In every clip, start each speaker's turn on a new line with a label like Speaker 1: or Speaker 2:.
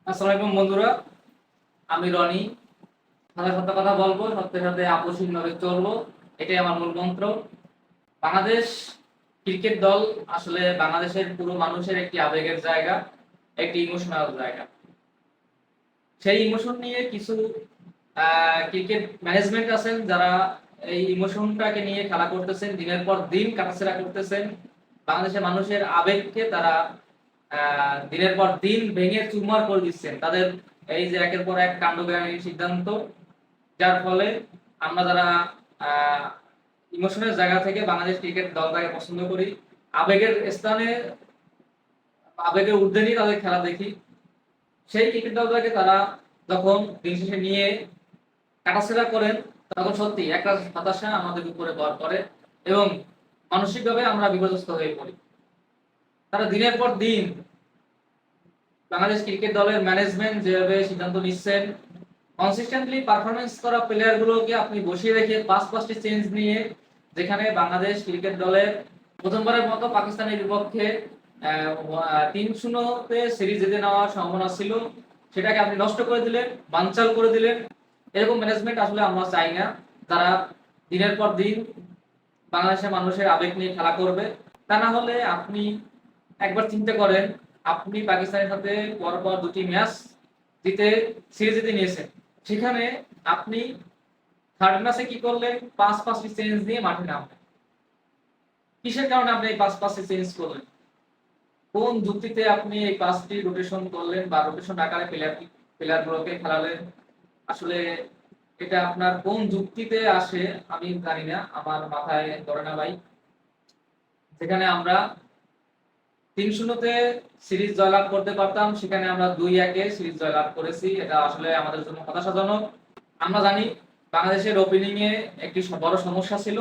Speaker 1: আসসালামু আলাইকুম বন্ধুরা, আমি রনি। সত্য সত্য কথা বলবো, সত্যের সাথে আপোষহীনভাবে চলবো, এটাই আমার মূল মন্ত্র। বাংলাদেশ ক্রিকেট দল আসলে বাংলাদেশের পুরো মানুষের একটি আবেগের জায়গা, একটি ইমোশনাল জায়গা। সেই ইমোশন নিয়ে কিছু ক্রিকেট ম্যানেজমেন্ট আছেন যারা এই ইমোশনটাকে নিয়ে খেলা করতেছেন, দিনের পর দিন কাটাছেড়া করতেছেন। বাংলাদেশের মানুষের আবেগকে তারা দিনের পর দিন ভেঙে চুরমার করে দিচ্ছেন তাদের এই যে একের পর এক কাণ্ডজ্ঞানী সিদ্ধান্ত, যার ফলে আমরা যারা ইমোশনের জায়গা থেকে বাংলাদেশ ক্রিকেট দলটাকে পছন্দ করি, আবেগের স্থানে আবেগের ঊর্ধ্বে নিয়ে তাদের খেলা দেখি, সেই ক্রিকেট দলটাকে তারা যখন দিন শেষে নিয়ে কাটাছেড়া করেন, তখন সত্যি একটা হতাশা আমাদের উপরে ভর করে এবং মানসিকভাবে আমরা বিপর্যস্ত হয়ে পড়ি। তারা দিনের পর দিন বাংলাদেশ ক্রিকেট দলের ম্যানেজমেন্ট যেভাবে সিদ্ধান্ত নিচ্ছেন, কনসিস্টেন্টলি পারফরমেন্স করা প্লেয়ারগুলোকে আপনি বসিয়ে রেখে পাঁচটি চেঞ্জ নিয়ে, যেখানে বাংলাদেশ ক্রিকেট দলের প্রথমবারের মতো পাকিস্তানের বিপক্ষে 3-0 সিরিজ জিতে নেওয়ার সম্ভাবনা ছিল, সেটাকে আপনি নষ্ট করে দিলেন, বানচাল করে দিলেন। এরকম ম্যানেজমেন্ট আসলে আমরা চাই না, যারা দিনের পর দিন বাংলাদেশের মানুষের আবেগ নিয়ে খেলা করবে। তা না হলে আপনি একবার চিন্তা করেন, আপনি পাকিস্তানের সাথে পরপর দুটি ম্যাচ জিতে সিরিজ জিতে নিয়েছেন, সেখানে আপনি থার্ড ম্যাচে কি করলেন? পাঁচটি চেঞ্জ দিয়ে মাঠে নামলেন। কিসের কারণে আপনি এই পাঁচটি চেঞ্জ করলেন? কোন যুক্তিতে আপনি এই পাঁচটি রোটেশন করলেন বা রোটেশন আকারে প্লেয়ারগুলোকে খেলালেন? আসলে এটা আপনার কোন যুক্তিতে আসে আমি জানি না, আমার মাথায় ধরে না ভাই। যেখানে আমরা 3-0 সিরিজ জয়লাভ করতে পারতাম, সেখানে আমরা 2-1 সিরিজ জয়লাভ করেছি। এটা আসলে আমাদের জন্য হতাশাজনক। আমরা জানি বাংলাদেশের ওপেনিং এ একটি বড় সমস্যা ছিল,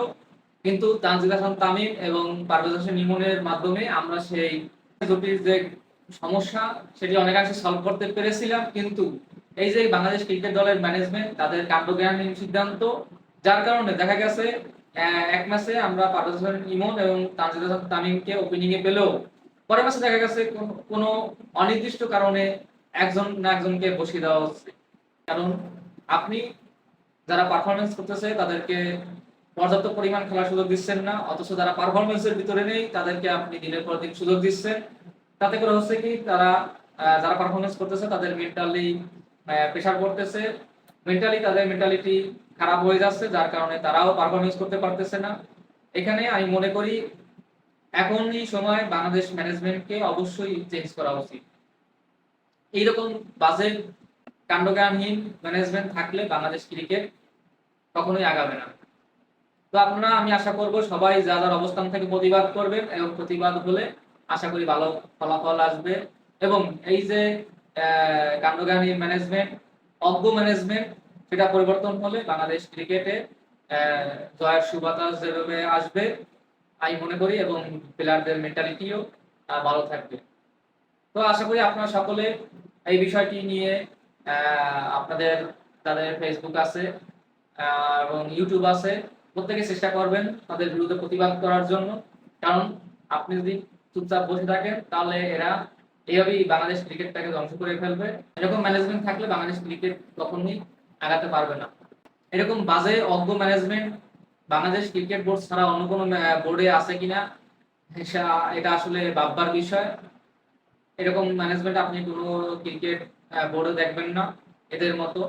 Speaker 1: কিন্তু তানজিদ হাসান তামিম এবং পারভেজ হোসেন ইমনের মাধ্যমে আমরা সেই দুটির যে সমস্যা সেটি অনেকাংশে সলভ করতে পেরেছিলাম। কিন্তু এই যে বাংলাদেশ ক্রিকেট দলের ম্যানেজমেন্ট, তাদের কাণ্ডজ্ঞানহীন সিদ্ধান্ত, যার কারণে দেখা গেছে এক ম্যাচে আমরা পারভেজ হোসেন ইমন এবং তানজিদ হাসান তামিমকে ওপেনিং এ পেলেও পরের ম্যাচে দেখা গেছে কোনো অনির্দিষ্ট কারণে একজন না একজনকে বসিয়ে দেওয়া হচ্ছে। কারণ আপনি যারা পারফরমেন্স করতেছে তাদেরকে পর্যাপ্ত পরিমাণ খেলার সুযোগ দিচ্ছেন না, অথচ যারা পারফরমেন্সের ভিতরে নেই তাদেরকে আপনি দিনের পর দিন সুযোগ দিচ্ছেন। তাতে করে হচ্ছে কি, তারা যারা পারফরমেন্স করতেছে তাদের মেন্টালি প্রেশার পড়তেছে, মেন্টালি তাদের মেন্টালিটি খারাপ হয়ে যাচ্ছে, যার কারণে তারাও পারফরমেন্স করতে পারতেছে না। এখানে আমি মনে করি এখনই সময় বাংলাদেশ ম্যানেজমেন্টকে অবশ্যই চেঞ্জ করা উচিত। এইরকম বাজে কাণ্ডজ্ঞানহীন ম্যানেজমেন্ট থাকলে বাংলাদেশ ক্রিকেট কখনোই আগাবে না। তো আপনারা, আমি আশা করব সবাই যার যার অবস্থান থেকে প্রতিবাদ করবেন এবং প্রতিবাদ হলে আশা করি ভালো ফলাফল আসবে। এবং এই যে কাণ্ডজ্ঞানহীন ম্যানেজমেন্ট, অজ্ঞ ম্যানেজমেন্ট, সেটা পরিবর্তন হলে বাংলাদেশ ক্রিকেটে জয়ের সুবাতাস যেভাবে আসবে আমি মনে করি, এবং প্লেয়ারদের মেন্টালিটিও ভালো থাকবে। তো আশা করি আপনারা সকলে এই বিষয়টি নিয়ে আপনাদের যাদের ফেসবুক আছে এবং ইউটিউব আছে, প্রত্যেকে চেষ্টা করবেন তাদের বিরুদ্ধে প্রতিবাদ করার জন্য। কারণ আপনি যদি চুপচাপ বসে থাকেন তাহলে এরা এইভাবেই বাংলাদেশ ক্রিকেটটাকে ধ্বংস করে ফেলবে। এরকম ম্যানেজমেন্ট থাকলে বাংলাদেশ ক্রিকেট কখনোই আগাতে পারবে না। এরকম বাজে অজ্ঞ ম্যানেজমেন্ট বাংলাদেশ ক্রিকেট বোর্ড ছাড়া অন্য কোনো বোর্ডে আছে কিনা এটা আসলে ভাববার বিষয়। এরকম ম্যানেজমেন্ট আপনি কোনো ক্রিকেট বোর্ডে দেখবেন না এদের মতো।